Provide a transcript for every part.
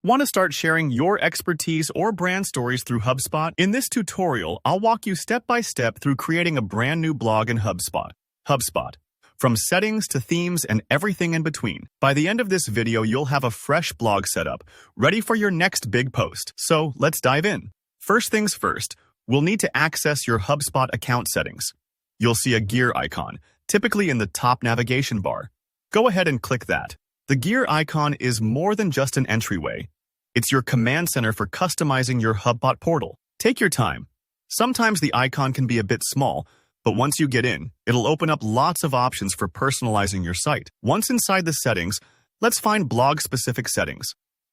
Want to start sharing your expertise or brand stories through HubSpot? In this tutorial, I'll walk you step by step through creating a brand new blog in HubSpot. HubSpot. From settings to themes and everything in between. By the end of this video, you'll have a fresh blog setup, ready for your next big post. So let's dive in. First things first, we'll need to access your HubSpot account settings. You'll see a gear icon, typically in the top navigation bar. Go ahead and click that. The gear icon is more than just an entryway. It's your command center for customizing your HubSpot portal. Take your time. Sometimes the icon can be a bit small, but once you get in, it'll open up lots of options for personalizing your site. Once inside the settings, let's find blog-specific settings.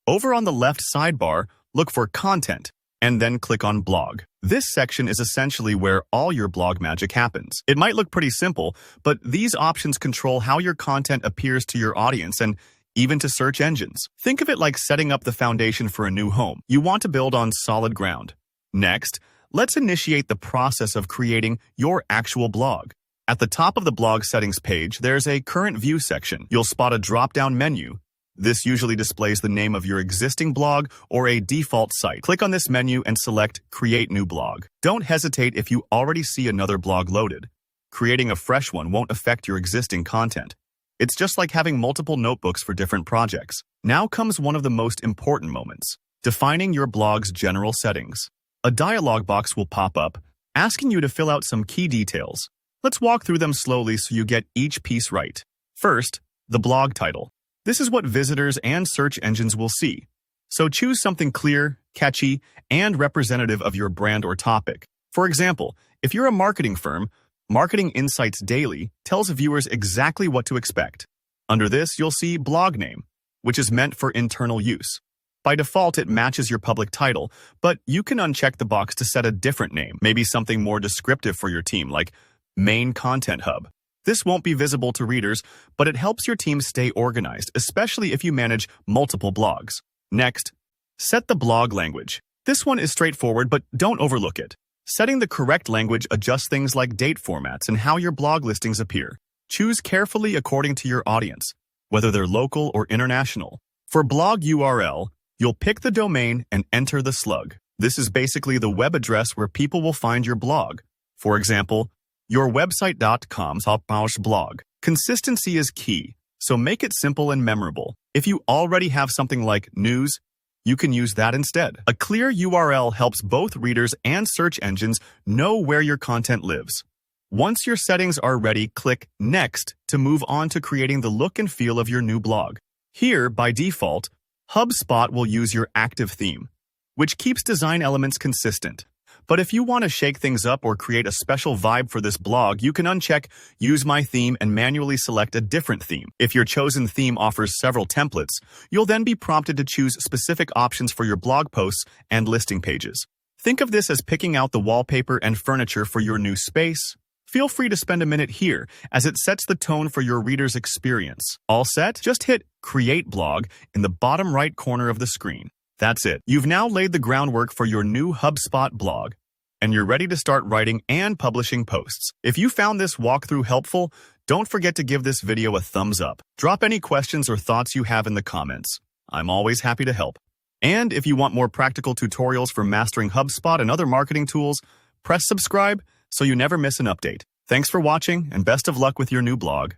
Over on the left sidebar, look for Content, and then click on Blog. This section is essentially where all your blog magic happens. It might look pretty simple, but these options control how your content appears to your audience and even to search engines. Think of it like setting up the foundation for a new home. You want to build on solid ground. Next, let's initiate the process of creating your actual blog. At the top of the blog settings page, there's a Current View section. You'll spot a drop-down menu. This usually displays the name of your existing blog or a default site. Click on this menu and select Create New Blog. Don't hesitate if you already see another blog loaded. Creating a fresh one won't affect your existing content. It's just like having multiple notebooks for different projects. Now comes one of the most important moments, defining your blog's general settings. A dialog box will pop up, asking you to fill out some key details. Let's walk through them slowly so you get each piece right. First, the blog title. This is what visitors and search engines will see. So choose something clear, catchy, and representative of your brand or topic. For example, if you're a marketing firm, Marketing Insights Daily tells viewers exactly what to expect. Under this, you'll see blog name, which is meant for internal use. By default, it matches your public title, but you can uncheck the box to set a different name, maybe something more descriptive for your team, like Main Content Hub. This won't be visible to readers, but it helps your team stay organized, especially if you manage multiple blogs. Next, set the blog language. This one is straightforward, but don't overlook it. Setting the correct language adjusts things like date formats and how your blog listings appear. Choose carefully according to your audience, whether they're local or international. For blog URL, you'll pick the domain and enter the slug. This is basically the web address where people will find your blog. For example, yourwebsite.com's blog. Consistency is key, so make it simple and memorable. If you already have something like news, you can use that instead. A clear URL helps both readers and search engines know where your content lives. Once your settings are ready, click Next to move on to creating the look and feel of your new blog. Here, by default, HubSpot will use your active theme, which keeps design elements consistent. But if you want to shake things up or create a special vibe for this blog, you can uncheck Use My Theme and manually select a different theme. If your chosen theme offers several templates, you'll then be prompted to choose specific options for your blog posts and listing pages. Think of this as picking out the wallpaper and furniture for your new space. Feel free to spend a minute here, as it sets the tone for your reader's experience. All set? Just hit Create Blog in the bottom right corner of the screen. That's it. You've now laid the groundwork for your new HubSpot blog, and you're ready to start writing and publishing posts. If you found this walkthrough helpful, don't forget to give this video a thumbs up. Drop any questions or thoughts you have in the comments. I'm always happy to help. And if you want more practical tutorials for mastering HubSpot and other marketing tools, press subscribe so you never miss an update. Thanks for watching, and best of luck with your new blog.